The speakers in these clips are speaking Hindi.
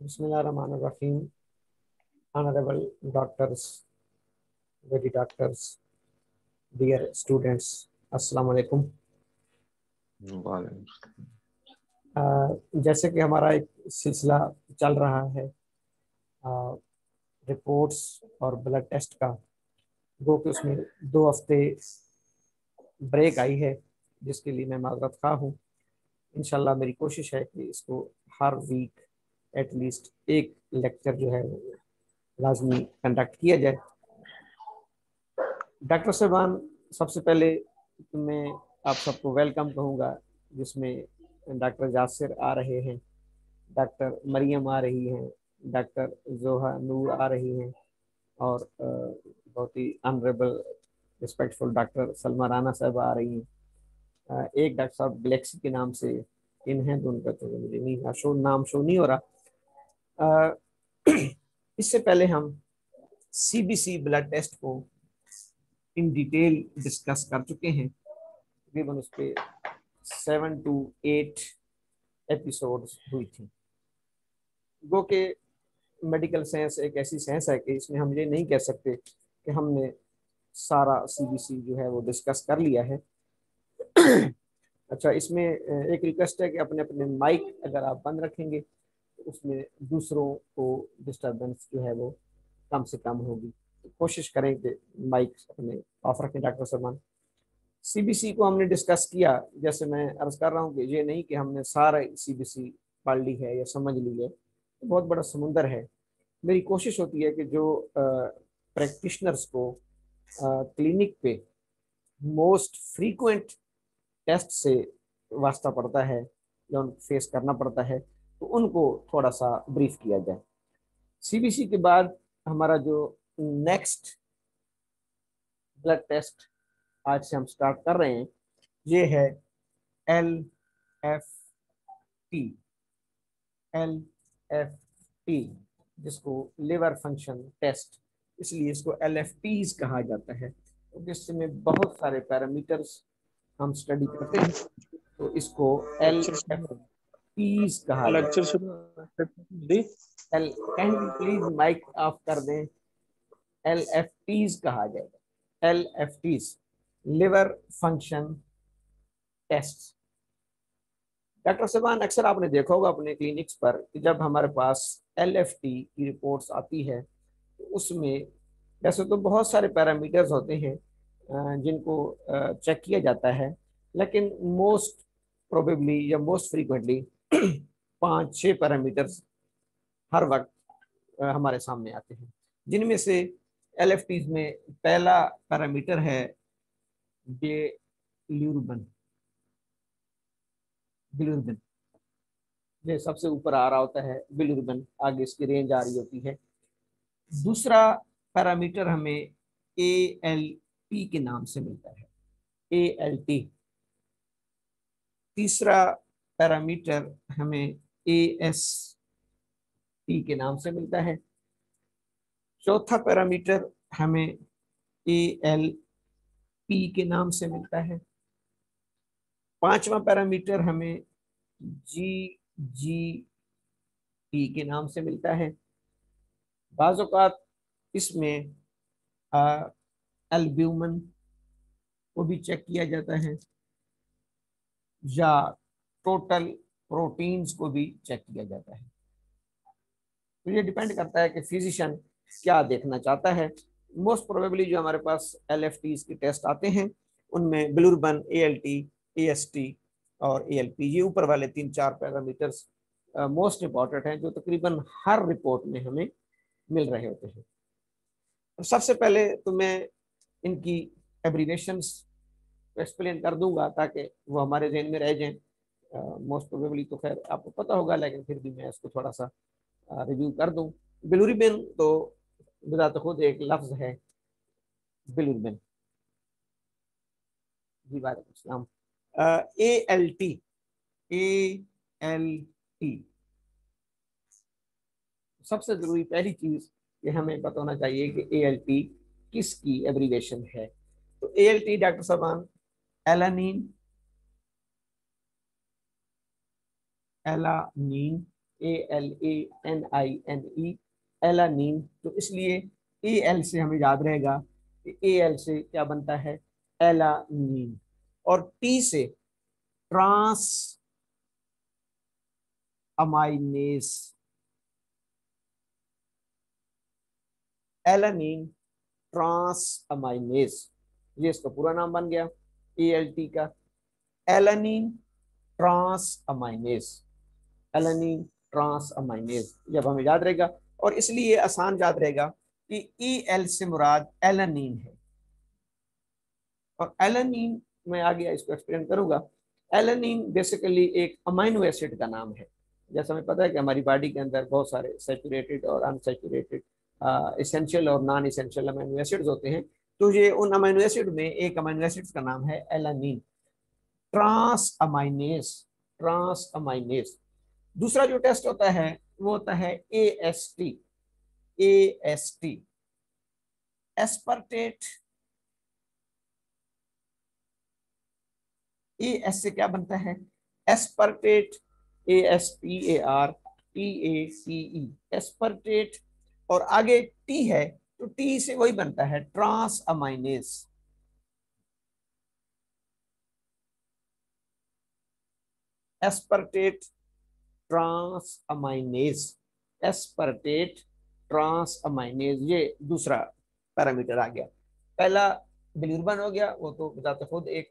बिस्मिल्लाहिर्रहमानिर्रहीम। Honourable doctors, very doctors, dear students, अस्सलाम वालेकुम। जैसे कि हमारा एक सिलसिला चल रहा है रिपोर्ट्स और ब्लड टेस्ट का, वो कि उसमें 2 हफ्ते ब्रेक आई है, जिसके लिए मैं माजरत खा हूँ। इंशाल्लाह मेरी कोशिश है कि इसको हर वीक एटलीस्ट एक लेक्चर जो है लाजमी कंडक्ट किया जाए। डॉक्टर साहबान, सबसे पहले मैं आप सबको वेलकम कहूँगा, जिसमें डॉक्टर जासिर आ रहे हैं, डॉक्टर मरियम आ रही हैं, डॉक्टर जोहा नूर आ रही हैं, और बहुत ही honourable respectful doctor Salma Rana sahab आ रही हैं। एक डॉक्टर साहब गलेक्सी के नाम से इन हैं, तो उनका तो मुझे नहीं नाम शो नहीं हो रहा। इससे पहले हम सीबीसी ब्लड टेस्ट को इन डिटेल डिस्कस कर चुके हैं। तकरीबन उस पर 7 to 8 एपिसोड्स हुई थी। गो के मेडिकल साइंस एक ऐसी साइंस है कि इसमें हम ये नहीं कह सकते कि हमने सारा सीबीसी जो है वो डिस्कस कर लिया है। अच्छा, इसमें एक रिक्वेस्ट है कि अपने अपने माइक अगर आप बंद रखेंगे तो उसमें दूसरों को डिस्टरबेंस जो है वो कम से कम होगी। तो कोशिश करें कि माइक अपने ऑफ रखें। डॉक्टर सलमान, सीबीसी को हमने डिस्कस किया। जैसे मैं अर्ज कर रहा हूँ कि ये नहीं कि हमने सारा सीबीसी पढ़ ली है या समझ ली है, तो बहुत बड़ा समुंदर है। मेरी कोशिश होती है कि जो प्रैक्टिशनर्स को क्लिनिक पे मोस्ट फ्रीक्वेंट टेस्ट से वास्ता पड़ता है या उनको फेस करना पड़ता है, तो उनको थोड़ा सा ब्रीफ किया जाए। सीबीसी के बाद हमारा जो नेक्स्ट ब्लड टेस्ट आज से हम स्टार्ट कर रहे हैं, ये है LFT। LFT जिसको लिवर फंक्शन टेस्ट, इसलिए इसको LFTs कहा जाता है। तो जिसमें बहुत सारे पैरामीटर्स हम स्टडी करते हैं, तो इसको LFTs कहा जाता लेक्चर शुरू जी। है। Can you please mic off कर दें? LFTs कहा जाएगा। LFTs liver function test. Doctor साहबान, अक्सर आपने देखा होगा अपने क्लिनिक्स पर कि जब हमारे पास LFT की रिपोर्ट्स आती है, तो उसमें वैसे तो बहुत सारे पैरामीटर्स होते हैं जिनको चेक किया जाता है, लेकिन मोस्ट प्रोबेबली या मोस्ट फ्रीक्वेंटली 5-6 पैरामीटर्स हर वक्त हमारे सामने आते हैं, जिनमें से LFTs में पहला पैरामीटर है बिलिरुबिन। बिलिरुबिन ये सबसे ऊपर आ रहा होता है, बिलिरुबिन आगे इसकी रेंज आ रही होती है। दूसरा पैरामीटर हमें ALT के नाम से मिलता है, ALT। तीसरा पैरामीटर हमें AST के नाम से मिलता है। चौथा पैरामीटर हमें ALP के नाम से मिलता है। पांचवा पैरामीटर हमें GGT के नाम से मिलता है। बाज़ औक़ात इसमें एल्ब्यूमिन को भी चेक किया जाता है, या टोटल प्रोटीन्स को भी चेक किया जाता है। तो ये डिपेंड करता है कि फिजिशियन क्या देखना चाहता है। मोस्ट प्रोबेबली जो हमारे पास LFTs के टेस्ट आते हैं, उनमें बिलिरुबिन, ALT, AST और ALP, ये ऊपर वाले 3-4 पैरामीटर्स मोस्ट इंपॉर्टेंट हैं, जो तकरीबन हर रिपोर्ट में हमें मिल रहे होते हैं। तो सबसे पहले तो मैं इनकी एब्रीवेशंस एक्सप्लेन कर दूंगा ताकि वो हमारे जहन में रह जाएं। मोस्ट प्रोबेबली तो खैर आपको पता होगा, लेकिन फिर भी मैं इसको थोड़ा सा रिव्यू कर दूं। बिलिरुबिन तो बिज़ात खुद एक लफ्ज है, बिलिरुबिन। जी वालेकुम सलाम। ALT, ALT सबसे जरूरी पहली चीज ये हमें पता होना चाहिए कि ALT किसकी एब्रीवेशन है। तो ALT डॉक्टर साहबान, एलानीन, एलानीन ALANINE, एलानीन। तो इसलिए AL से हमें याद रहेगा कि AL से क्या बनता है, एलानीन। और T से transaminase, alanine transaminase, ये इसका पूरा नाम बन गया ALT का, alanine transaminase, alanine transaminase. जब हमें याद रहेगा, और इसलिए आसान याद रहेगा कि EL से मुराद एलानीन है। और एलानीन मैं आगे इसको एक्सप्लेन करूंगा। एलानीन बेसिकली एक अमाइनो एसिड का नाम है। जैसा हमें पता है कि हमारी बॉडी के अंदर बहुत सारे सैचुरेटेड और अनसैचुरेटेड, इसेंशियल और नॉन इसेंशियल अमाइनो एसिड्स होते हैं। तो ये उन अमाइनो एसिड में एक अमाइनो एसिड का नाम है alanine transaminase, transaminase. दूसरा जो टेस्ट होता है वो होता है AST, AST एस्पर्टेट। AS से क्या बनता है, एस्पर्टेट, ASPARTATE, एस्पर्टेट। और आगे T है तो T से वही बनता है transaminase, aspartate transaminase, aspartate transaminase. ये दूसरा पैरामीटर आ गया। पहला बिलिरुबिन हो गया, वो तो बताते खुद एक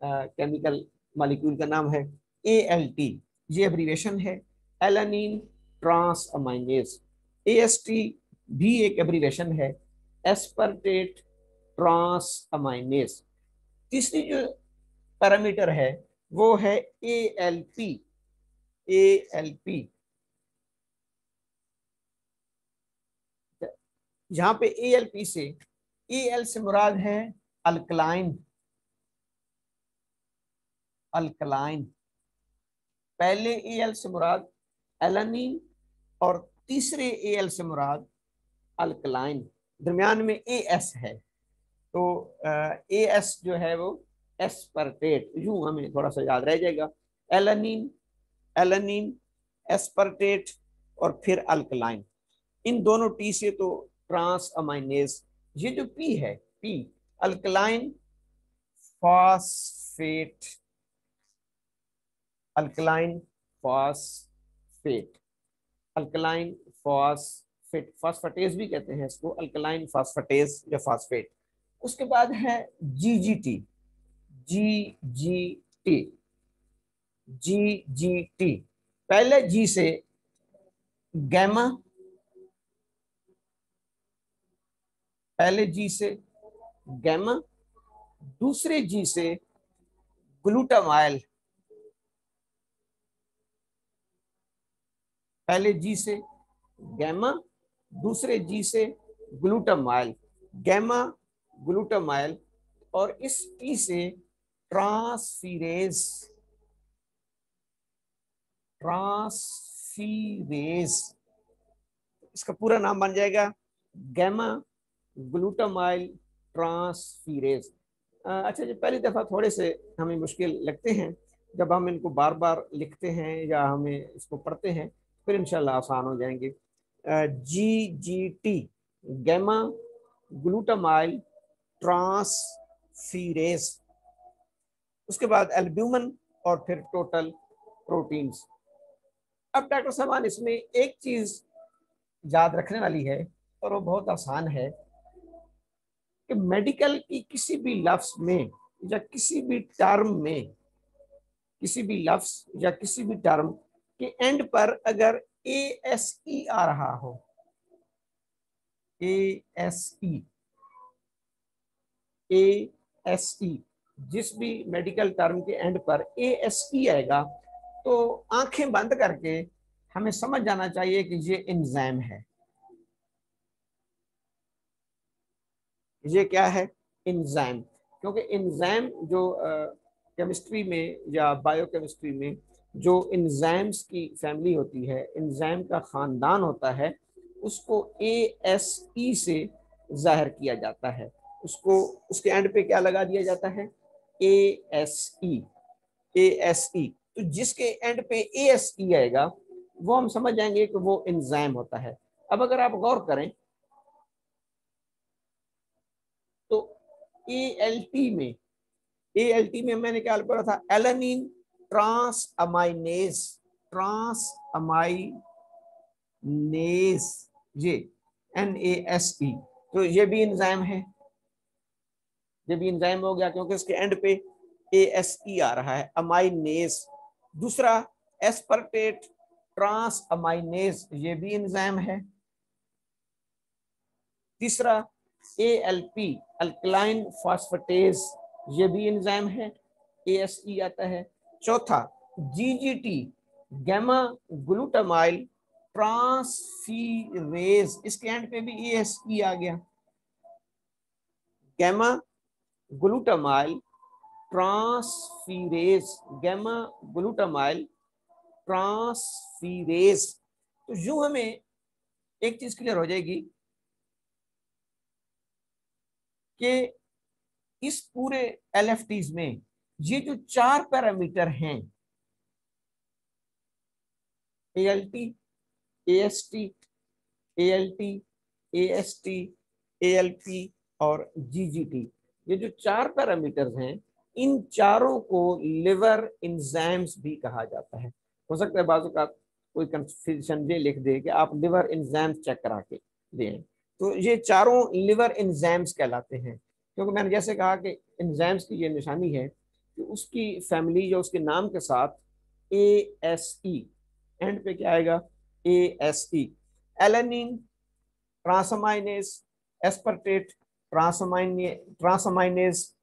केमिकल मॉलिक्यूल का नाम है ALT, ये एब्रीवेशन है एलानीन ट्रांस अमाइनेज। AST भी एक एब्रीवेशन है एस्पर्टेट ट्रांस अमाइनेज। तीसरी जो पैरामीटर है वो है ALP, ALP। यहाँ पे ALP से AL से मुराद है अल्कलाइन, अल्कलाइन। पहले AL से मुराद एलानीन और तीसरे AL से मुराद अल्कलाइन, दरमियान में AS है। तो AS जो है वो एस्पर्टेट, यूं हमें थोड़ा सा याद रह जाएगा, एलानीन, एलानीन, एस्पर्टेट और फिर अल्कलाइन। इन दोनों T से तो ट्रांस अमाइनेज। ये जो P है, P alkaline phosphate, alkaline phosphate, alkaline phosphate, phosphatase भी कहते हैं इसको, अल्कलाइन फॉस्फेटेज या फॉस्फेट। उसके बाद है GGT, GGT, GGT। पहले G से गैमा, पहले G से गैमा, दूसरे G से ग्लूटामाइल, पहले G से गैमा, दूसरे G से ग्लूटामाइल, गैमा ग्लूटामाइल। और इस T से ट्रांसफीरेज, ट्रांसफीरेज, इसका पूरा नाम बन जाएगा गैमा ग्लूटामाइल ट्रांसफीरेज। अच्छा जी, पहली दफा थोड़े से हमें मुश्किल लगते हैं, जब हम इनको बार बार लिखते हैं या हमें इसको पढ़ते हैं फिर इंशाल्लाह आसान हो जाएंगे। GGT gamma glutamyl transferase. उसके बाद एल्ब्यूमिन और फिर टोटल प्रोटीन्स। अब डॉक्टर साहब इसमें एक चीज याद रखने वाली है और वो बहुत आसान है कि मेडिकल की किसी भी लफ्ज में या किसी भी टर्म में, किसी भी लफ्ज या किसी भी टर्म के एंड पर अगर ASE आ रहा हो, ASE, ASE, जिस भी मेडिकल टर्म के एंड पर ASE आएगा तो आंखें बंद करके हमें समझ जाना चाहिए कि ये एंजाइम है। ये क्या है, एंजाइम। क्योंकि एंजाइम जो केमिस्ट्री में या बायोकेमिस्ट्री में जो एंजाइम्स की फैमिली होती है, एंजाइम का खानदान होता है, उसको ASE से जाहिर किया जाता है। उसको उसके एंड पे क्या लगा दिया जाता है, ASE, ASE। तो जिसके एंड पे ASE आएगा वो हम समझ जाएंगे कि वो एंजाइम होता है। अब अगर आप गौर करें तो एएलटी में, एएलटी में मैंने क्या पढ़ा था, alanine transaminase, transaminase, ये NASE, तो ये भी एंजाइम है, ये भी एंजाइम हो गया क्योंकि इसके एंड पे ASE आ रहा है, अमाइनेज। दूसरा एस्पर्टेट ट्रांस अमाइनेज, ये भी एंजाइम है। तीसरा ALP अल्कलाइन फॉस्फेटेज, ये भी एंजाइम है, ASE आता है। चौथा GGT गैमा ग्लूटामाइल ट्रांसफीरेज, इसके एंड पे भी ASE आ गया, गैमा ग्लूटामाइल ट्रांसफीरेज, गैमा ग्लूटामाइल ट्रांसफीरेज। तो यूं हमें एक चीज क्लियर हो जाएगी कि इस पूरे LFTs में ये जो 4 पैरामीटर हैं, ALT, AST, ALT, AST, ALP और GGT, ये जो 4 पैरामीटर्स हैं, इन चारों को लिवर एंजाइम्स भी कहा जाता है। हो सकता है बाजू का कोई कंफ्यूजन ये लिख दे कि आप लिवर एंजाइम्स चेक करा के दें, तो ये चारों लिवर एंजाइम्स कहलाते हैं, क्योंकि मैंने जैसे कहा कि एंजाइम्स की ये निशानी है कि उसकी फैमिली या उसके नाम के साथ ASE, एंड पे क्या आएगा, ASE, alanine transaminase, aspartate transaminase,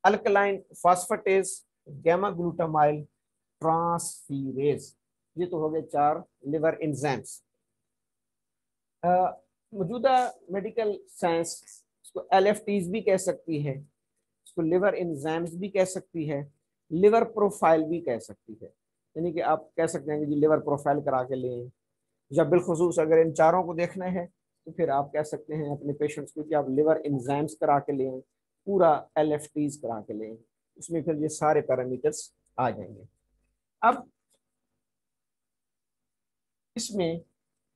alkaline phosphatase, gamma glutamyl transferase. ये तो हो गए 4 लिवर एंजाइम्स। मौजूदा मेडिकल साइंस इसको LFTs भी कह सकती है, इसको लिवर एंजाइम्स भी कह सकती है, लिवर प्रोफाइल भी कह सकती है, यानी कि आप कह सकते हैं कि जी लिवर प्रोफाइल करा के लें, या बिलखुसूस अगर इन चारों को देखना है तो फिर आप कह सकते हैं अपने पेशेंट्स को कि आप लिवर एंजाइम्स करा के लें, पूरा LFTs करा के लें, उसमें फिर ये सारे पैरामीटर्स आ जाएंगे। अब इसमें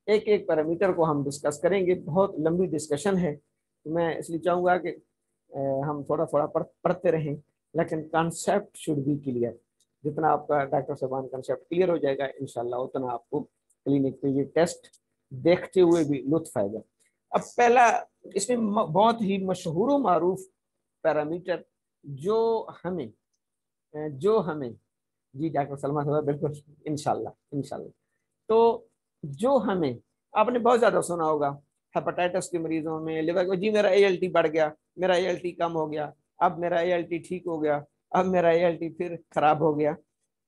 एक एक पैरामीटर को हम डिस्कस करेंगे, बहुत लंबी डिस्कशन है, तो मैं इसलिए चाहूँगा कि हम थोड़ा थोड़ा पढ़ते रहें, लेकिन कॉन्सेप्ट शुड बी क्लियर। जितना आपका डॉक्टर साहबान कॉन्सेप्ट क्लियर हो जाएगा इंशाल्लाह, उतना आपको क्लिनिक पे ये टेस्ट देखते हुए भी लुत्फ आएगा। अब पहला इसमें बहुत ही मशहूर मारूफ पैरामीटर जो हमें जी डॉक्टर सलमान साहब बिल्कुल, इंशाल्लाह इंशाल्लाह, तो जो हमें, आपने बहुत ज्यादा सुना होगा हेपेटाइटिस के मरीजों में, लिवर को, जी मेरा ALT बढ़ गया, मेरा ALT कम हो गया, अब मेरा ALT ठीक हो गया, अब मेरा ALT फिर खराब हो गया।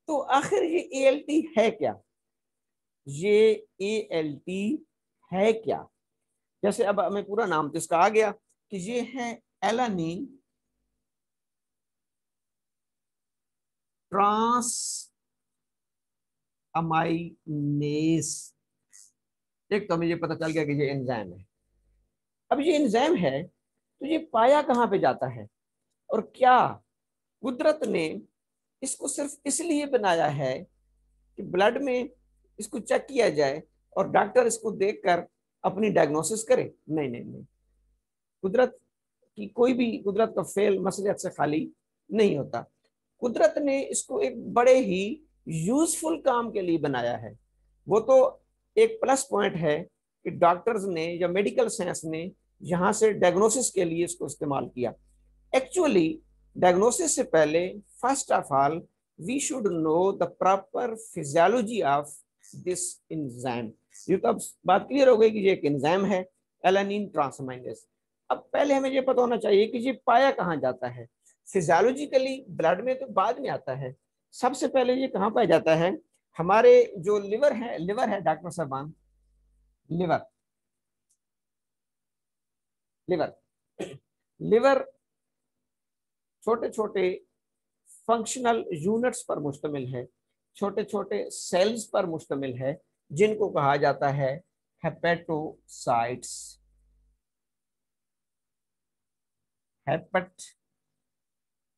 तो आखिर ये ALT है क्या, ये ALT है क्या? जैसे अब हमें पूरा नाम तो इसका आ गया कि ये है एलानिन ट्रांस अमाइनेज। एक तो हमें ये पता चल गया कि ये एंजाइम है। अब ये एंजाइम है तो ये पाया कहाँ पे जाता है, और क्या कुदरत ने इसको सिर्फ इसलिए बनाया है कि ब्लड में इसको चेक किया जाए और डॉक्टर इसको देखकर अपनी डायग्नोसिस करे? नहीं नहीं नहीं, कुदरत की कोई भी, कुदरत का फेल मसलियत से खाली नहीं होता। कुदरत ने इसको एक बड़े ही यूजफुल काम के लिए बनाया है। वो तो एक प्लस पॉइंट है कि डॉक्टर्स ने या मेडिकल साइंस ने यहाँ से डायग्नोसिस के लिए इसको इस्तेमाल किया। एक्चुअली डायग्नोसिस से पहले first of all we should know the proper physiology of this enzyme. ये तो अब बात क्लियर हो गई कि ये एक एंजाइम है, एलानिन ट्रांसअमाइनेज। अब पहले हमें ये पता होना चाहिए कि ये पाया कहाँ जाता है। फिजियोलॉजिकली ब्लड में तो बाद में आता है, सबसे पहले ये कहाँ पाया जाता है, हमारे जो लिवर है डॉक्टर साहबान, लिवर लिवर लिवर छोटे छोटे फंक्शनल यूनिट्स पर मुश्तमिल है, छोटे छोटे सेल्स पर मुश्तमिल है, जिनको कहा जाता है हेपेटोसाइट्स। हेपट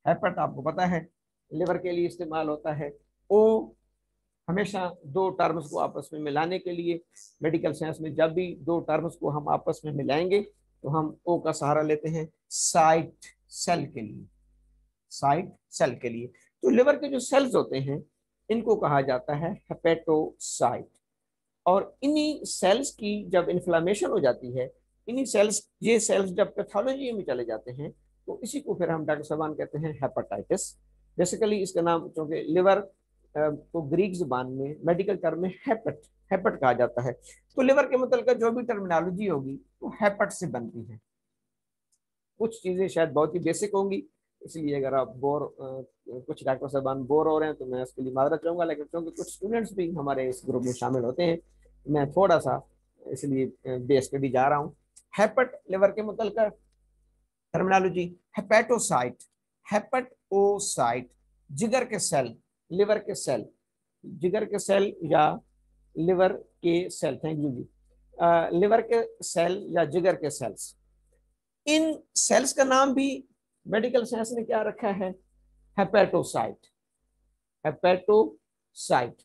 हेपट आपको पता है लिवर के लिए इस्तेमाल होता है। ओ हमेशा दो टर्म्स को आपस में मिलाने के लिए मेडिकल साइंस में जब भी दो टर्म्स को हम आपस में मिलाएंगे तो हम ओ का सहारा लेते हैं साइट सेल के लिए, साइट सेल के लिए। तो लिवर के जो सेल्स होते हैं इनको कहा जाता है हेपेटोसाइट। और इन्हीं सेल्स की जब इन्फ्लामेशन हो जाती है, इन्हीं सेल्स, ये सेल्स जब पैथोलॉजी में चले जाते हैं तो इसी को फिर हम डॉक्टर साहबान कहते हैं हेपेटाइटिस। बेसिकली इसका नाम, क्योंकि लिवर तो ग्रीक जुबान में मेडिकल टर्म में हेपेट, हेपेट कहा जाता है। तो लिवर के मतलब जो भी टर्मिनोलॉजी होगी वो हेपेट से बनती है। कुछ चीजें शायद बहुत ही बेसिक होंगी, इसलिए अगर आप कुछ डॉक्टर साहबान बोर हो रहे हैं तो मैं उसके लिए माजरत चाहूंगा, लेकिन क्योंकि कुछ स्टूडेंट्स भी हमारे इस ग्रुप में शामिल होते हैं, मैं थोड़ा सा इसलिए बेस पे भी जा रहा हूँ। हेपेट लिवर के मतलब टर्मिनोलॉजी हेपेटोसाइट, हेपेटोसाइट जिगर के सेल, लिवर के सेल, जिगर के सेल या लिवर के सेल, थैंक यू जी, लिवर के सेल या जिगर के सेल्स। इन सेल्स का नाम भी मेडिकल साइंस ने क्या रखा है, हेपेटोसाइट, हेपेटोसाइट।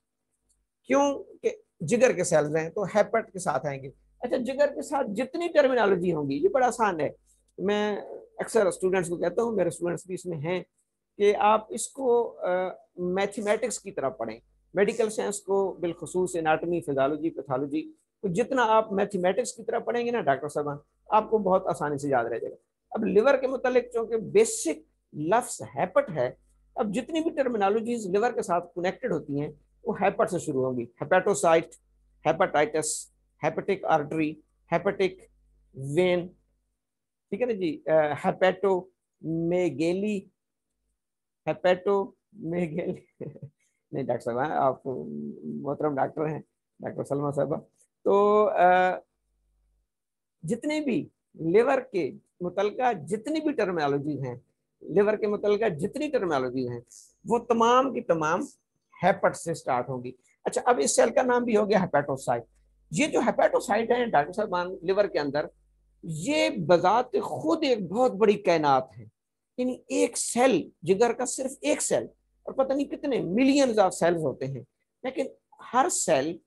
क्यों कि जिगर के सेल्स हैं तो हेपेट के साथ आएंगे। अच्छा, जिगर के साथ जितनी टर्मिनोलॉजी होंगी ये बड़ा आसान है। मैं अक्सर स्टूडेंट्स को कहता हूँ, मेरे स्टूडेंट्स भी इसमें हैं, कि आप इसको मैथमेटिक्स की तरह पढ़ें। मेडिकल साइंस को बिलखसूस एनाटॉमी, फिजियोलॉजी, पैथोलॉजी तो जितना आप मैथमेटिक्स की तरह पढ़ेंगे ना डॉक्टर साहब, आपको बहुत आसानी से याद रह जाएगा। अब लिवर के मुतालिक चूंकि बेसिक लफ्ज हैपट है, अब जितनी भी टर्मिनोलॉजीज लिवर के साथ कनेक्टेड होती हैं वो हैपट से शुरू होंगी। Hepatocyte, hepatitis, hepatic artery, hepatic when, ठीक है ना जी, हेपेटो मेगेली, हेपेटो मेगेली नहीं डॉक्टर साहब, आप मोहतरम डॉक्टर हैं, डॉक्टर सलमा साहबा। तो जितने भी लिवर के मुतलका जितनी भी टर्मिनोलॉजी हैं, लिवर के मुतलका जितनी टर्मिनोलॉजी हैं वो तमाम की तमाम हेपेट से स्टार्ट होगी। अच्छा, अब इस सेल का नाम भी हो गया हेपेटोसाइट। ये जो हेपेटोसाइट है डॉक्टर साहब लिवर के अंदर, ये बजात खुद एक बहुत बड़ी कायनात है। यानी एक सेल, जिगर का सिर्फ एक सेल, और पता नहीं कितने मिलियंस ऑफ सेल्स होते हैं, लेकिन हर सेल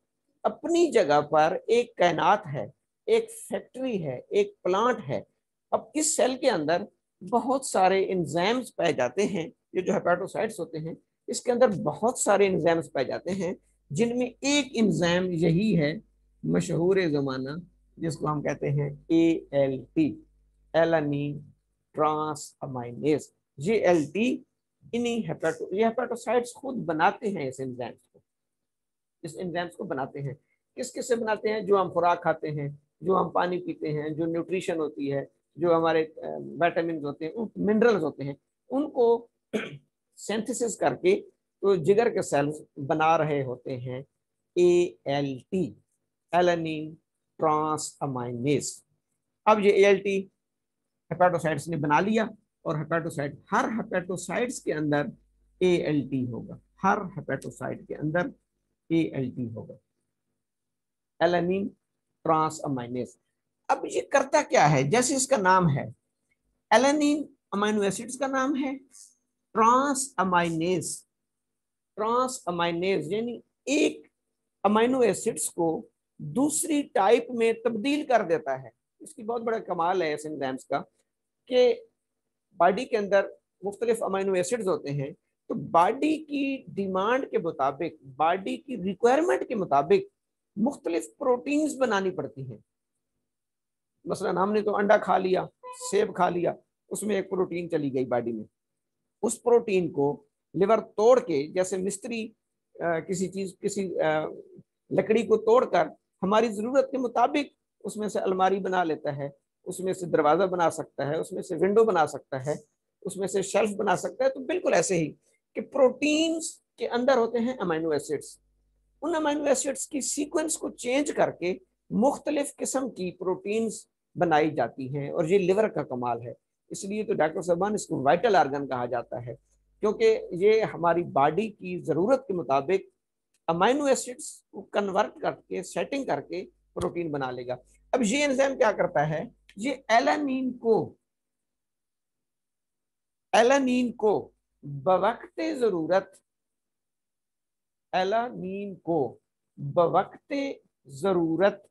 अपनी जगह पर एक कायनात है, एक फैक्ट्री है, एक प्लांट है। अब इस सेल के अंदर बहुत सारे एंजाइम्स पाए जाते हैं। ये जो हेपेटोसाइट्स होते हैं इसके अंदर बहुत सारे एंजाइम्स पाए जाते हैं, जिनमें एक एंजाइम यही है मशहूर जमाना, जिसको हम कहते हैं ALT, एलानीन ट्रांस अमाइनेज। ये एलटी इन्हीं ये हेपेटोसाइट्स खुद बनाते हैं इस एंजाइम्स को, इस एंजाइम्स को बनाते हैं। किस किस से बनाते हैं? जो हम खुराक खाते हैं, जो हम पानी पीते हैं, जो न्यूट्रिशन होती है, जो हमारे विटामिन होते हैं, मिनरल्स होते हैं, उनको सिंथेसिस करके तो जिगर के सेल्स बना रहे होते हैं ALT, एलानीन ट्रांस अमाइनेज। अब ये ALT हेपेटोसाइट्स ने बना लिया, और हेपेटोसाइट, हर हेपेटोसाइट्स के अंदर ALT होगा, हर हेपेटोसाइट के अंदर ALT होगा, एलानीन ट्रांस अमाइनेज। अब ये करता क्या है? जैसे इसका नाम है, एलानीन अमाइनो एसिड्स का नाम है, ट्रांस अमाइनेज, ट्रांस अमाइनेज यानी एक अमाइनो एसिड्स को दूसरी टाइप में तब्दील कर देता है। इसकी बहुत बड़ा कमाल है इस एंजाइम्स का, कि बॉडी के अंदर मुख्तलिफ अमाइनो एसिड्स होते हैं, तो बॉडी की डिमांड के मुताबिक, बॉडी की रिक्वायरमेंट के मुताबिक मुख्तलिफ प्रोटीन्स बनानी पड़ती हैं। मसलन हमने तो अंडा खा लिया, सेब खा लिया, उसमें एक प्रोटीन चली गई बॉडी में, उस प्रोटीन को लिवर तोड़ के, जैसे मिस्त्री किसी चीज, किसी लकड़ी को तोड़कर हमारी जरूरत के मुताबिक उसमें से अलमारी बना लेता है, उसमें से दरवाजा बना सकता है, उसमें से विंडो बना सकता है, उसमें से शेल्फ बना सकता है। तो बिल्कुल ऐसे ही कि प्रोटीन्स के अंदर होते हैं अमीनो एसिड्स, उन अमीनो एसिड्स की सीक्वेंस को चेंज करके मुख्तलिफ किस्म की प्रोटीन्स बनाई जाती हैं, और ये लिवर का कमाल है। इसलिए तो डॉक्टर साहबान इसको वाइटल आर्गन कहा जाता है, क्योंकि ये हमारी बॉडी की ज़रूरत के मुताबिक अमीनो एसिड्स को कन्वर्ट करके, सेटिंग करके प्रोटीन बना लेगा। अब ये एंजाइम क्या करता है? ये एलानीन को बवक्त ज़रूरत एलानीन को बवक्ते जरूरत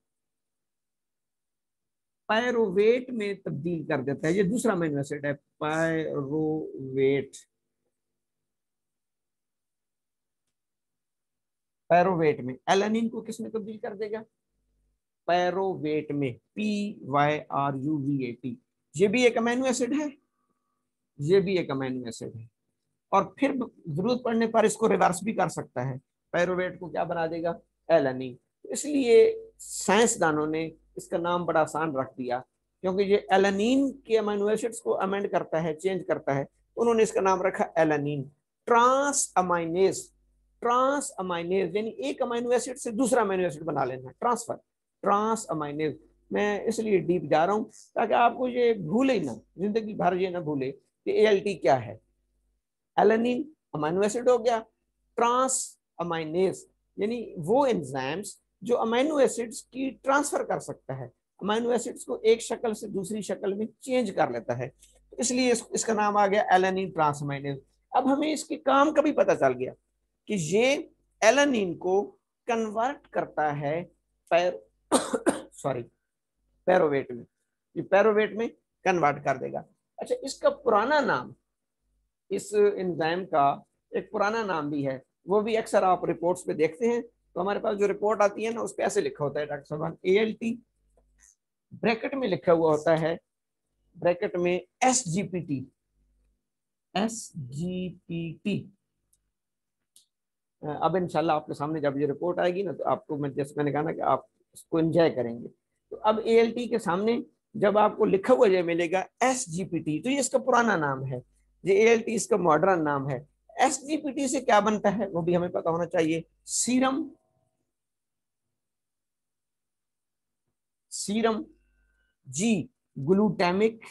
पायरोवेट में तब्दील कर देता है। ये दूसरा अमीनो एसिड है पायरोवेट। पैरोवेट में एलानिन को किसमें तब्दील कर देगा? पैरोवेट में, PYRUVAT। ये भी एक अमीनो एसिड है, ये भी एक अमीनो एसिड है। और फिर जरूरत पड़ने पर इसको रिवर्स भी कर सकता है, पैरोवेट को क्या बना देगा? एलानिन। इसलिए साइंसदानों ने इसका नाम बड़ा आसान रख दिया, क्योंकि ये एलानिन के अमीनो एसिड्स को अमेंड करता है, चेंज करता है, उन्होंने इसका नाम रखा alanine. Transaminase, transaminase यानी एक अमीनो एसिड से दूसरा अमीनो एसिड बना लेना, ट्रांसफर, ट्रांस अमाइनेज। मैं इसलिए डीप जा रहा हूं ताकि आपको ये भूले ना, जिंदगी भर ये ना भूले कि ALT क्या है। एलानिन अमीनो एसिड हो गया, ट्रांस अमाइनेज यानी वो एंजाइम्स जो अमीनो एसिड्स की ट्रांसफर कर सकता है, अमीनो एसिड्स को एक शक्ल से दूसरी शक्ल में चेंज कर लेता है, इसलिए इसका नाम आ गया एलानिन ट्रांस अमाइनेज। अब हमें इसके काम का भी पता चल गया कि ये एलानिन को कन्वर्ट करता है सॉरी पैरोवेट में, ये पैरोवेट में कन्वर्ट कर देगा। अच्छा, इसका पुराना नाम, इस एंजाइम का एक पुराना नाम भी है, वो भी अक्सर आप रिपोर्ट्स पे देखते हैं, तो हमारे पास जो रिपोर्ट आती है ना उस पे ऐसे लिखा होता है डॉक्टर साहब, ALT ब्रैकेट में लिखा हुआ होता है, ब्रैकेट में SGPT, SGPT। अब इंशाल्लाह आपके सामने जब ये रिपोर्ट आएगी ना तो आपको, मैं जैसे मैंने कहा ना कि आप इसको एंजॉय करेंगे। तो अब ALT के सामने जब आपको लिखा हुआ ये मिलेगा SGPT, तो ये इसका पुराना नाम है, ये ALT इसका मॉडर्न नाम है। SGPT से क्या बनता है वो भी हमें पता होना चाहिए। सीरम, सीरम जी ग्लूटामिक,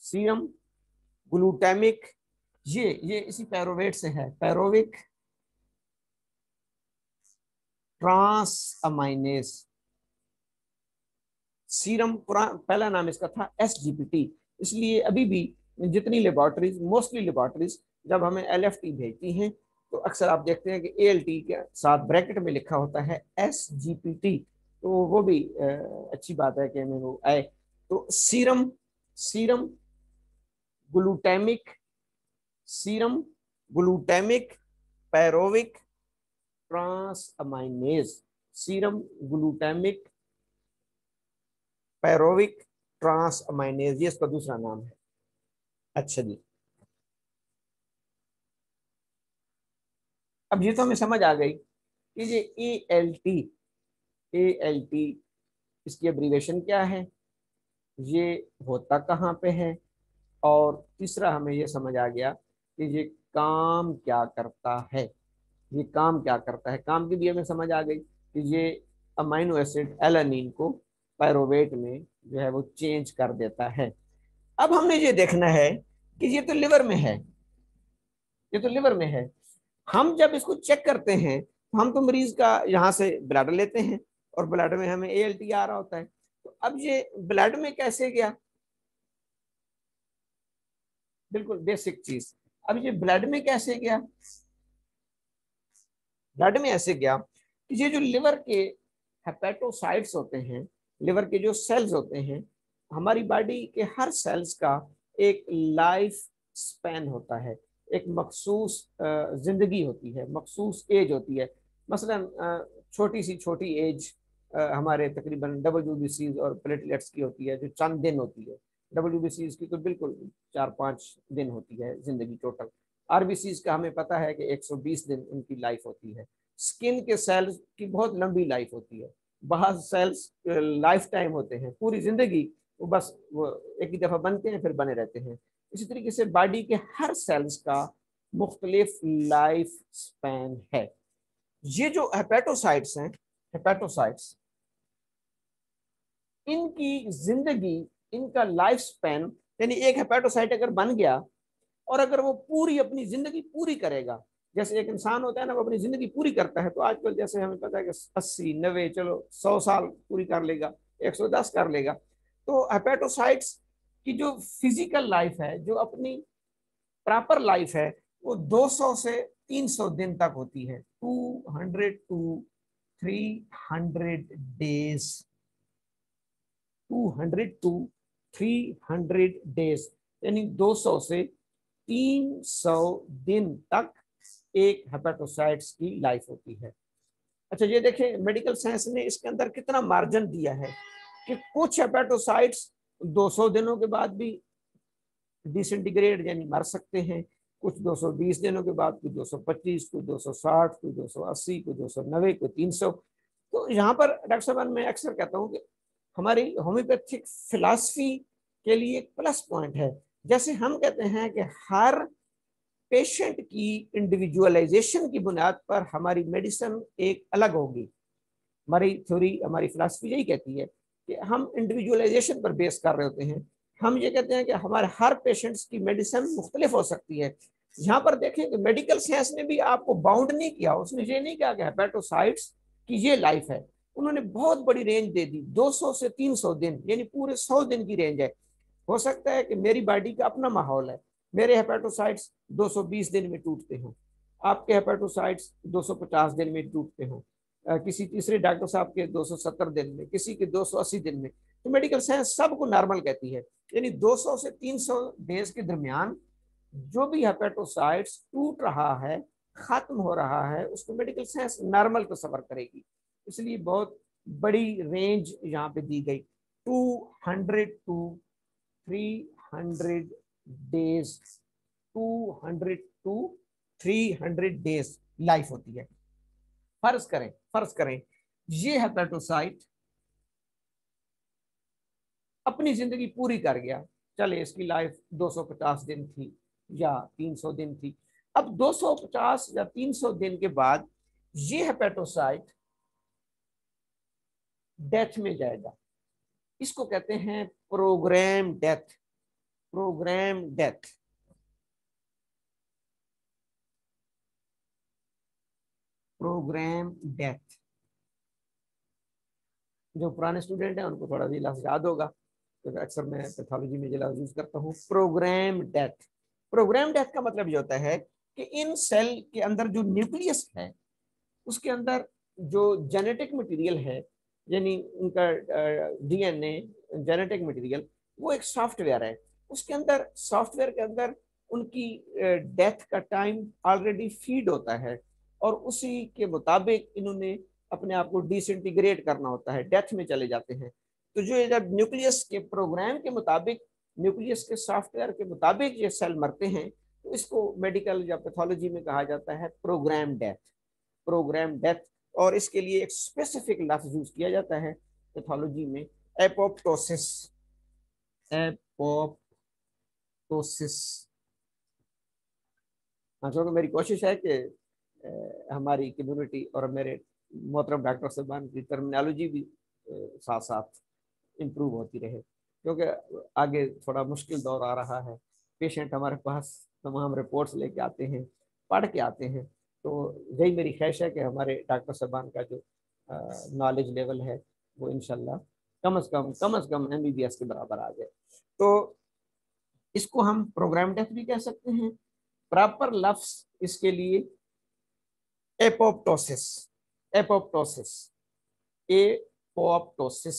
सीरम ग्लूटामिक, ये इसी पैरोवेट से है, पैरोविक ट्रांस अमाइनेज। सीरम पहला नाम इसका था SGPT। इसलिए अभी भी जितनी लेबोरेटरीज, मोस्टली लेबोरेटरीज जब हमें LFT भेजती हैं तो अक्सर आप देखते हैं कि ALT के साथ ब्रैकेट में लिखा होता है SGPT, तो वो भी अच्छी बात है कि हमें वो आए। तो serum, serum glutamic, serum glutamic pyruvic transaminase, serum glutamic pyruvic transaminase, ये इसका दूसरा नाम है। अच्छा जी, अब ये तो हमें समझ आ गई कि ये ALT, ALT इसकी एब्रीवेशन क्या है, ये होता कहाँ पे है, और तीसरा हमें ये समझ आ गया कि ये काम क्या करता है, ये काम क्या करता है, काम की भी हमें समझ आ गई कि ये अमाइनो एसिड एलानिन को पायरोवेट में जो है वो चेंज कर देता है। अब हमने ये देखना है कि ये तो लिवर में है, ये तो लिवर में है। हम जब इसको चेक करते हैं तो हम तो मरीज का यहाँ से ब्लड लेते हैं और ब्लड में हमें ALT आ रहा होता है, तो अब ये ब्लड में कैसे गया? बिल्कुल बेसिक चीज, अब ये ब्लड में कैसे गया? ब्लड में ऐसे गया कि ये जो लिवर के हेपेटोसाइट्स होते हैं, लिवर के जो सेल्स होते हैं, हमारी बॉडी के हर सेल्स का एक लाइफ स्पैन होता है, एक मखसूस जिंदगी होती है, मखसूस एज होती है। मसलन छोटी सी छोटी एज हमारे तकरीबन WBCs और प्लेटलेट्स की होती है जो चंद दिन होती है, WBCs की तो बिल्कुल 4-5 दिन होती है जिंदगी टोटल। RBCs का हमें पता है कि 120 दिन उनकी लाइफ होती है। स्किन के सेल्स की बहुत लंबी लाइफ होती है, बहुत सेल्स लाइफ टाइम होते हैं, पूरी जिंदगी वो बस वो एक ही दफा बनते हैं फिर बने रहते हैं। इसी तरीके से बॉडी के हर सेल्स का मुख्तलिफ लाइफ स्पैन है। ये जो हेपेटोसाइट्स हैं, हेपेटोसाइट्स, इनकी जिंदगी, इनका लाइफ स्पैन, यानी एक हेपेटोसाइट अगर बन गया और अगर वो पूरी अपनी जिंदगी पूरी करेगा, जैसे एक इंसान होता है ना वो अपनी जिंदगी पूरी करता है, तो आजकल जैसे हमें पता है कि 80-90 चलो 100 साल पूरी कर लेगा, 110 कर लेगा। तो हेपेटोसाइट्स की जो फिजिकल लाइफ है, जो अपनी प्रॉपर लाइफ है वो 200 से 300 दिन तक होती है, 200 to 300 डेज, 200 to 300 डेज, यानी 200 से 300 दिन तक एक हेपेटोसाइट्स की लाइफ होती है। अच्छा ये देखें मेडिकल साइंस ने इसके अंदर कितना मार्जिन दिया है कि कुछ हेपेटोसाइट्स 200 दिनों के बाद भी डिसइंटीग्रेट यानी मर सकते हैं, कुछ 220 दिनों के बाद, कुछ 225, कुछ 260, कुछ 280, कुछ 290, कुछ 300। तो यहाँ पर डॉक्टर साहब मैं अक्सर कहता हूँ कि हमारी होम्योपैथिक फिलॉसफी के लिए एक प्लस पॉइंट है। जैसे हम कहते हैं कि हर पेशेंट की इंडिविजुअलाइजेशन की बुनियाद पर हमारी मेडिसिन एक अलग होगी, हमारी थ्योरी, हमारी फिलॉसफी यही कहती है कि हम इंडिविजुअलाइजेशन पर बेस कर रहे होते हैं। हम ये कहते हैं कि हमारे हर पेशेंट्स की मेडिसिन मुख्तलिफ हो सकती है। यहाँ पर देखें कि मेडिकल साइंस ने भी आपको बाउंड नहीं किया, उसने ये नहीं कहा कि हेपेटोसाइट्स की ये लाइफ है, उन्होंने बहुत बड़ी रेंज दे दी, 200 से 300 दिन, यानी पूरे 100 दिन की रेंज है। हो सकता है कि मेरी बॉडी का अपना माहौल है, मेरे हेपेटोसाइट्स 220 दिन में टूटते हों, आपके हेपेटोसाइट्स 250 दिन में टूटते हों, किसी तीसरे डॉक्टर साहब के 270 दिन में, किसी के 280 दिन में। तो मेडिकल साइंस सबको नॉर्मल कहती है, यानी 200 से 300 डेज के दरमियान जो भी हेपेटोसाइट्स टूट रहा है, खत्म हो रहा है, उसको मेडिकल साइंस नॉर्मल तस्वर करेगी। इसलिए बहुत बड़ी रेंज यहाँ पे दी गई, 200 to 300 days, 200 to 300 days life होती है। फर्ज करें ये हेपेटोसाइट अपनी जिंदगी पूरी कर गया, चले इसकी लाइफ 250 दिन थी या 300 दिन थी, अब 250 या 300 दिन के बाद ये हेपेटोसाइट डेथ में जाएगा। इसको कहते हैं programme death, programme death. Programme death, जो पुराने स्टूडेंट हैं उनको थोड़ा लफ्ज याद होगा, तो अक्सर मैं पैथोलॉजी में ये लफ्ज यूज करता हूँ, प्रोग्राम डेथ। प्रोग्राम डेथ का मतलब ये होता है कि इन सेल के अंदर जो न्यूक्लियस है उसके अंदर जो जेनेटिक मटेरियल है, यानी उनका डीएनए जेनेटिक मटेरियल, वो एक सॉफ्टवेयर है, उसके अंदर सॉफ्टवेयर के अंदर उनकी डेथ का टाइम ऑलरेडी फीड होता है और उसी के मुताबिक इन्होंने अपने आप को डिसइंटीग्रेट करना होता है, डेथ में चले जाते हैं। तो जो जब न्यूक्लियस के प्रोग्राम के मुताबिक, न्यूक्लियस के सॉफ्टवेयर के मुताबिक ये सेल मरते हैं, तो इसको मेडिकल या पैथोलॉजी में कहा जाता है प्रोग्राम डेथ, प्रोग्राम डेथ। और इसके लिए एक स्पेसिफिक लफ्ज यूज किया जाता है पैथोलॉजी में, एपोप्टोसिस, एपोप्टोसिस। हाँ, तो मेरी कोशिश है कि हमारी कम्युनिटी और मेरे मोहतरम डॉक्टर साहबान की टर्मिनोलॉजी भी साथ साथ इम्प्रूव होती रहे, क्योंकि आगे थोड़ा मुश्किल दौर आ रहा है। पेशेंट हमारे पास तमाम रिपोर्ट्स लेके आते हैं, पढ़ के आते हैं, तो यही मेरी ख्वाहिश है कि हमारे डॉक्टर साहबान का जो नॉलेज लेवल है वो इंशाल्लाह कम से कम MBBS के बराबर आ जाए। तो इसको हम प्रोग्राम डेथ भी कह सकते हैं। प्रॉपर लफ्ज इसके लिए एपोप्टोसिस, एपोप्टोसिस, एपोप्टोसिस,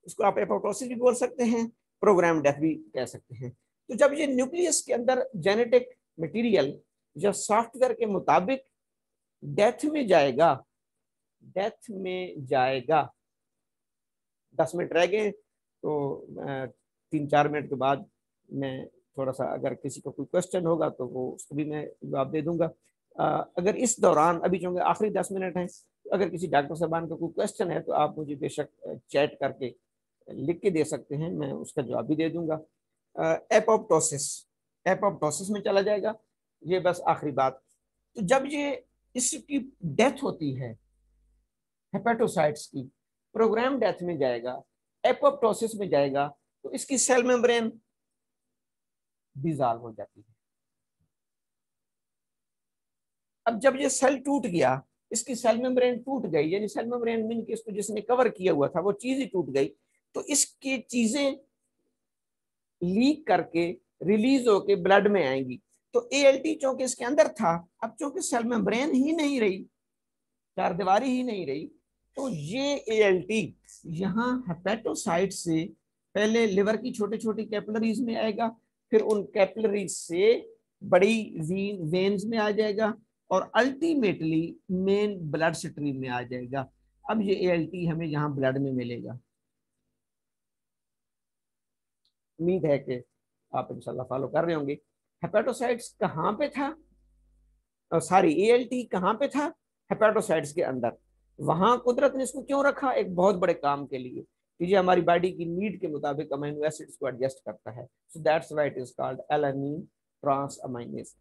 इसको आप एपोप्टोसिस भी बोल सकते हैं, प्रोग्राम डेथ भी कह सकते हैं। तो जब ये न्यूक्लियस के अंदर जेनेटिक मटेरियल या सॉफ्टवेयर के मुताबिक डेथ में जाएगा, डेथ में जाएगा, 10 मिनट रह गए तो 3-4 मिनट के बाद मैं थोड़ा सा, अगर किसी को कोई क्वेश्चन होगा तो वो उसको भी मैं जवाब दे दूंगा। अगर इस दौरान, अभी चूंकि आखिरी 10 मिनट हैं, अगर किसी डॉक्टर साहबान का कोई क्वेश्चन है तो आप मुझे बेशक चैट करके लिख के दे सकते हैं, मैं उसका जवाब भी दे दूंगा। एपोप्टोसिस, एपोप्टोसिस में चला जाएगा, ये बस आखिरी बात। तो जब ये इसकी डेथ होती है हेपेटोसाइट्स की, प्रोग्राम डेथ में जाएगा, एपोप्टोसिस में जाएगा, तो इसकी सेल मेम्ब्रेन डिसॉल्व हो जाती है। अब जब ये सेल टूट गया, इसकी सेल मेम्ब्रेन टूट गई, यानी सेल मेम्ब्रेन मीन कि इसको जिसने कवर किया हुआ था वो चीज ही टूट गई, तो इसकी चीजें लीक करके रिलीज होके ब्लड में आएंगी। तो ALT चूंकि इसके अंदर था, अब चूंकि सेल मेम्ब्रेन ही नहीं रही, चार दीवारी ही नहीं रही, तो ये ALT यहाँ हेपेटोसाइट से पहले लिवर की छोटी छोटी कैपिलरीज में आएगा, फिर उन कैपिलरीज से बड़ी वेन्स में आ जाएगा और अल्टीमेटली मेन ब्लड स्ट्रीम में आ जाएगा। अब ये ALT हमें यहाँ ब्लड में मिलेगा। उम्मीद है कि आप इंशाल्लाह फॉलो कर रहे होंगे। हेपेटोसाइट्स कहाँ पे था, सॉरी ALT कहाँ पे था, हेपेटोसाइट्स के अंदर। वहां कुदरत ने इसको क्यों रखा, एक बहुत बड़े काम के लिए कि ये हमारी बॉडी की नीड के मुताबिक अमीनो एसिड्स को एडजस्ट करता है। So that's why it is called alanine transaminase.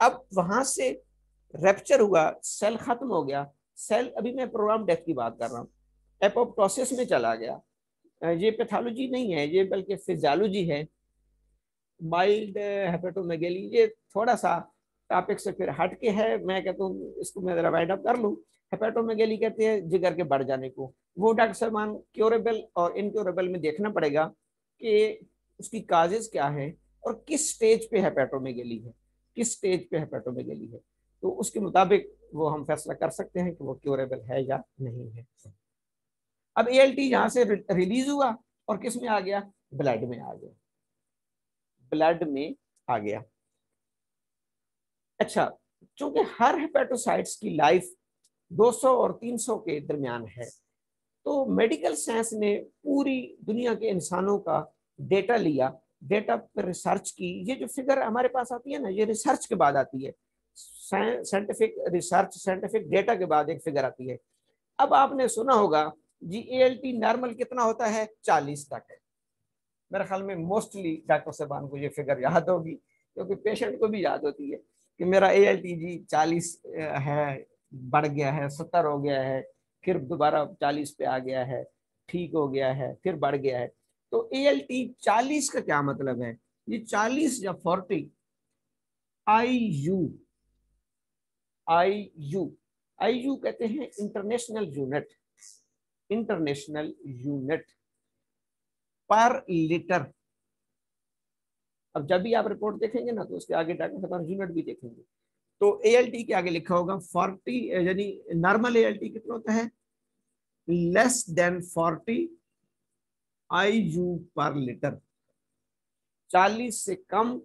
अब वहां से रैप्चर हुआ, सेल खत्म हो गया, सेल, अभी मैं प्रोग्राम डेथ की बात कर रहा हूँ, एपोप्टोसिस में चला गया। ये पैथोलॉजी नहीं है, ये बल्कि फिजियोलॉजी है। माइल्ड हेपेटोमेगेली, ये थोड़ा सा टॉपिक से फिर हट के है, मैं कहता हूँ इसको मैं जरा वाइंड अप कर लूँ। हेपेटोमेगेली कहते हैं जिगर के बढ़ जाने को। वो डॉक्टर साहबान क्योरेबल और इनक्योरेबल में देखना पड़ेगा कि उसकी काजेज क्या है और किस स्टेज पे हेपेटोमेगेली है, किस स्टेज पे हेपेटोमेगेली है, तो उसके मुताबिक वो हम फैसला कर सकते हैं कि वो क्योरेबल है या नहीं है। अब ALT यहाँ से रिलीज हुआ और किस में आ गया, ब्लड में आ गया, ब्लड में आ गया। अच्छा, चूंकि हर हेपेटोसाइट्स की लाइफ 200 और 300 के दरमियान है, तो मेडिकल साइंस ने पूरी दुनिया के इंसानों का डेटा लिया, डेटा पर रिसर्च की। ये जो फिगर हमारे पास आती है ना, ये रिसर्च के बाद आती है, साइंटिफिक रिसर्च, साइंटिफिक डेटा के बाद एक फिगर आती है। अब आपने सुना होगा जी ALT नॉर्मल कितना होता है, 40 तक। मेरे ख्याल में मोस्टली डॉक्टर साहबान को ये फिगर याद होगी, क्योंकि पेशेंट को भी याद होती है कि मेरा ALT जी 40 है, बढ़ गया है, 70 हो गया है, फिर दोबारा 40 पे आ गया है, ठीक हो गया है, फिर बढ़ गया है। तो ALT 40 का क्या मतलब है, ये 40 या 40 IU, IU कहते हैं इंटरनेशनल यूनिट, इंटरनेशनल यूनिट पर लीटर। अब जब भी आप रिपोर्ट देखेंगे ना, तो उसके आगे डॉक्टर साहब यूनिट भी देखेंगे, तो ALT के आगे लिखा होगा 40, यानी नॉर्मल ALT कितना होता है, लेस देन 40 IU पर लीटर, 40 से कम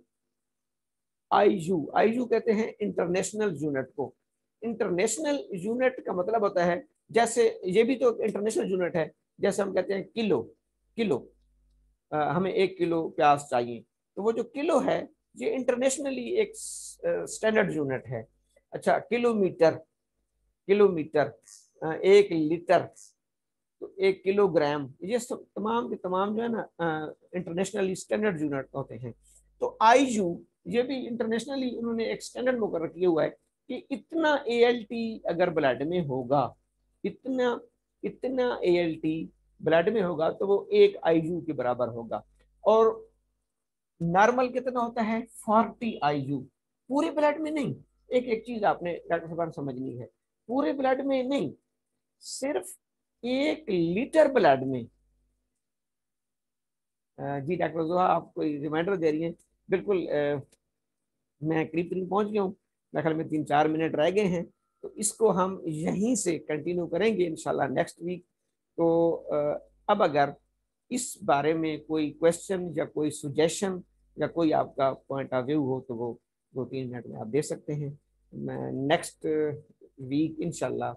IU कहते हैं इंटरनेशनल यूनिट को। इंटरनेशनल यूनिट का मतलब होता है, जैसे ये भी तो इंटरनेशनल यूनिट है, जैसे हम कहते हैं किलो, किलो, हमें 1 किलो प्याज चाहिए, तो वो जो किलो है ये इंटरनेशनली एक स्टैंडर्ड यूनिट है। अच्छा, किलोमीटर, किलोमीटर, 1 लीटर, तो 1 किलोग्राम, ये सब तमाम के तमाम जो है ना इंटरनेशनली स्टैंडर्ड यूनिट होते हैं। तो IU ये भी इंटरनेशनली उन्होंने एक स्टैंडर्ड मुकर्रर किया हुआ है कि इतना ALT अगर ब्लड में होगा, इतना इतना ALT ब्लड में होगा तो वो 1 IU के बराबर होगा। और नॉर्मल कितना होता है, 40 IU, पूरे ब्लड में नहीं। एक एक चीज आपने डॉक्टर साहब समझनी है, पूरे ब्लड में नहीं, सिर्फ 1 लीटर ब्लड में। जी डॉक्टर जोहा, आप कोई रिमाइंडर दे रही हैं, बिल्कुल। मैं करीब करीब पहुंच गया हूँ, मेरे ख्याल में 3-4 मिनट रह गए हैं, तो इसको हम यहीं से कंटिन्यू करेंगे इंशाल्लाह नेक्स्ट वीक। तो अब अगर इस बारे में कोई क्वेश्चन या कोई सुजेशन या कोई आपका पॉइंट ऑफ व्यू हो, तो वो 2-3 मिनट में आप दे सकते हैं। मैं नेक्स्ट वीक इंशाल्लाह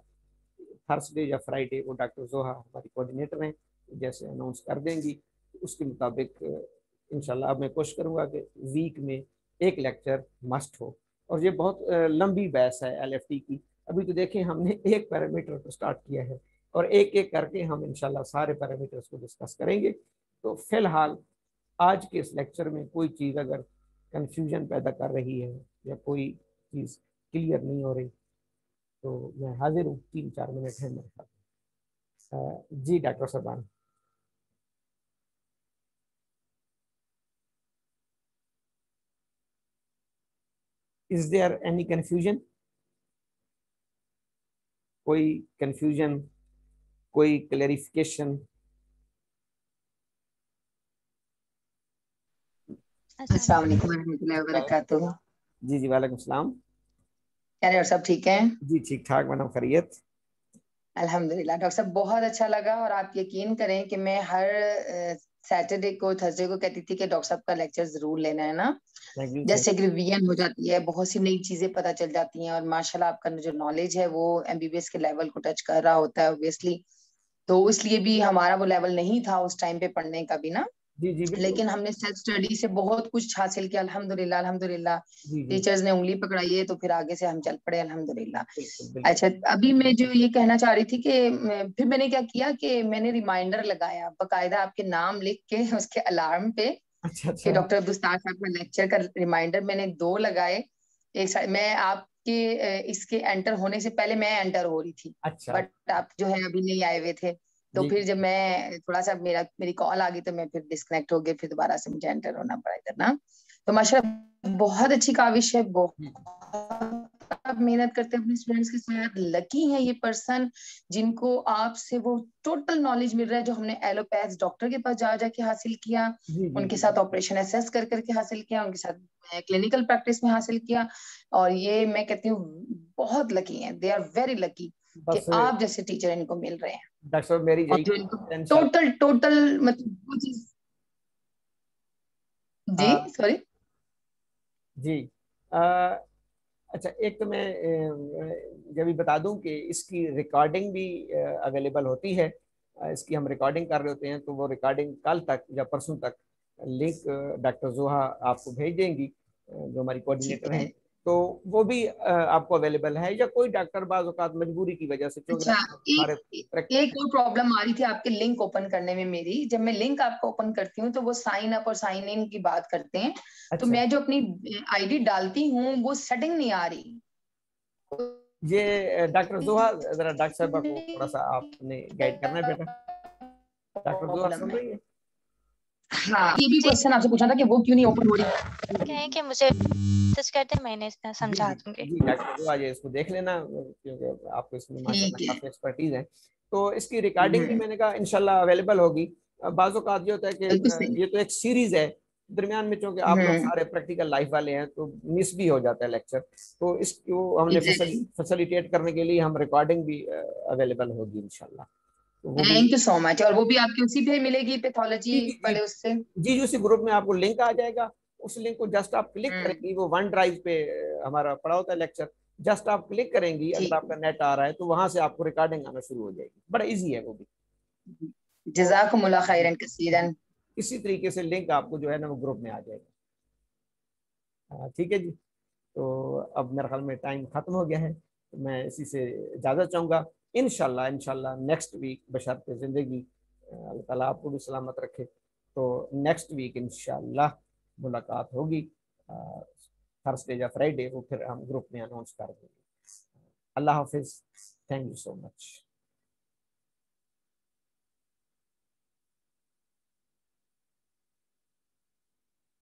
थर्सडे या फ्राइडे को डॉक्टर जोहा हमारी कोऑर्डिनेटर हैं, जैसे अनाउंस कर देंगी, उसके मुताबिक इंशाल्लाह अब मैं कोशिश करूँगा कि वीक में एक लेक्चर मस्ट हो। और ये बहुत लंबी बहस है LFT की। अभी तो देखें हमने एक पैरामीटर को स्टार्ट किया है और एक एक करके हम इंशाल्लाह सारे पैरामीटर्स को डिस्कस करेंगे। तो फिलहाल आज के इस लेक्चर में कोई चीज़ अगर कंफ्यूजन पैदा कर रही है या कोई चीज़ क्लियर नहीं हो रही, तो मैं हाजिर हूँ, 3-4 मिनट है मेरे पास। जी डॉक्टर साहबान। इज देयर एनी कंफ्यूजन, कोई कंफ्यूजन, कोई क्लेरिफिकेशन? अस्सलाम वालेकुम वरहमतुल्लाहि वबरकातुहू। जी जी, वालेकुम सलाम। क्या डॉक्टर साहब ठीक हैं? जी ठीक ठाक मैडम, खैरियत। अल्हम्दुलिल्लाह डॉक्टर साहब, बहुत अच्छा लगा। और आप यकीन करें कि मैं हर सैटरडे को, थर्सडे को कहती थी कि डॉक्टर साहब का लेक्चर जरूर लेना है ना। थैंक यू थैंक जैसे कि रिवीजन हो जाती है, बहुत सी नई चीजें पता चल जाती हैं, और माशाल्लाह आपका जो नॉलेज है वो एमबीबीएस के लेवल को टच कर रहा होता है ऑब्वियसली। तो इसलिए भी हमारा वो लेवल नहीं था उस टाइम पे पढ़ने का भी ना। जी जी बिल्कुल। लेकिन हमने सेल्फ स्टडी से बहुत कुछ हासिल किया, अल्हम्दुलिल्लाह अल्हम्दुलिल्लाह। जी जी टीचर्स ने उंगली पकड़ाई है तो फिर आगे से हम चल पड़े, अल्हम्दुलिल्लाह। बिल्कुल बिल्कुल। अच्छा, अभी मैं जो ये कहना चाह रही थी कि फिर मैंने क्या किया कि मैंने रिमाइंडर लगाया बकायदा आपके नाम लिख के उसके अलार्म पे, अच्छा कि अच्छा डॉक्टर अब्दुल साहब का लेक्चर का रिमाइंडर मैंने 2 लगाए। एक मैं आपके इसके एंटर होने से पहले मैं एंटर हो रही थी, अच्छा। बट आप जो है अभी नहीं आए हुए थे। तो जी फिर जब मैं थोड़ा सा मेरी कॉल आ गई तो मैं फिर डिस्कनेक्ट हो गई, फिर दोबारा से मुझे एंटर होना पड़ा इधर ना। तो माशाल्लाह बहुत अच्छी काविश है, जी बहुत आप मेहनत करते हैं अपने स्टूडेंट्स के साथ। लकी है ये पर्सन जिनको आपसे वो टोटल नॉलेज मिल रहा है जो हमने एलोपैथ डॉक्टर के पास जा जाके हासिल किया, जी जी उनके जी साथ ऑपरेशन एसेस कर करके हासिल किया, उनके साथ क्लिनिकल प्रैक्टिस में हासिल किया। और ये मैं कहती हूँ बहुत लकी हैं, दे आर वेरी लकी कि बस आप जैसे टीचर इनको मिल रहे हैं। डॉक्टर साहब मेरी और यही जो इनको इंशाल्लाह। टोटल टोटल मतलब वो चीज। जी हाँ सॉरी। जी। अ, अच्छा, एक तो मैं जब भी बता दूं कि इसकी रिकॉर्डिंग भी अवेलेबल होती है। इसकी हम रिकॉर्डिंग कर रहे होते हैं, तो वो रिकॉर्डिंग कल तक या परसों तक लिंक डॉक्टर जोहा आपको भेज देंगी, जो हमारी ठीक कोऑर्डिनेटर है। हैं। तो वो भी आपको अवेलेबल है, या कोई डॉक्टर बाज़ औक़ात मजबूरी की वजह से, क्योंकि अच्छा, डॉक्टर सारे एक और प्रॉब्लम आ रही थी आपके लिंक ओपन करने में मेरी। जब मैं लिंक आपको ओपन करती हूँ तो वो साइन अप और साइन इन की बात करते हैं, तो अच्छा, मैं जो अपनी आईडी डालती हूँ वो सेटिंग नहीं आ रही। ये डॉक्टर जोहा, जरा डॉक्टर साहबा को थोड़ा सा आपने गाइड करना है बेटा। डॉक्टर जोहा प्रॉब्लम सुन है। रही है? हाँ, ये भी जी, क्वेश्चन आपसे पूछना था कि वो क्यों नहीं ओपन हो रही। क्या है कि मुझे मैसेज कर दें, मैं इन्हें जी समझा जी दूँगी। जी, डॉक्टर जो आज इसको देख लेना, क्योंकि आपको इसमें माशाल्लाह ठीक है। काफ़ी एक्सपर्टीज है। तो इसकी रिकॉर्डिंग भी मैंने कहा इंशाल्लाह अवेलेबल होगी। बाज़ औक़ात ये होता है कि बिल्कुल सही। ये तो एक सीरीज है, दरमियान में चूंकि आप लोग हम्म। सारे प्रैक्टिकल लाइफ वाले हैं तो मिस भी हो जाता है लेक्चर। तो इसको हमने एग्जैक्टली। फैसिलिटेट करने के लिए हम रिकॉर्डिंग भी अवेलेबल होगी इंशाल्लाह। तो वो भी थैंक यू सो मच। और वो भी आपकी उसी पे मिलेगी जी पैथोलॉजी जी जी वाले उससे। जी, उसी ग्रुप में आपको लिंक आ जाएगा। उस लिंक को जस्ट आप क्लिक हम्म। करेंगी, वो वन ड्राइव पे हमारा पड़ा होता है लेक्चर। जस्ट आप क्लिक करेंगी, अगर ठीक आपका नेट आ रहा है तो वहां से आपको रिकॉर्डिंग आना शुरू हो जाएगी। बड़ा इजी है वो भी। है। तो जजाकुमुल्लाह जी खैरन जी, कसीरन। इसी तरीके से लिंक आपको जो है ना वो ग्रुप में आ जाएगा। ठीक है जी। तो अब मेरे ख्याल में टाइम खत्म हो गया है, तो मैं इसी से इजाज़त चाहूँगा। इंशाल्लाह इंशाल्लाह नेक्स्ट वीक बशर्ते ज़िंदगी अल्लाह ताला आपको भी सलामत रखे, तो नेक्स्ट वीक इंशाल्लाह मुलाकात होगी। थर्सडे या फ्राइडे को फिर हम ग्रुप में अनाउंस कर देंगे। अल्लाह हाफिज़। Thank you so much.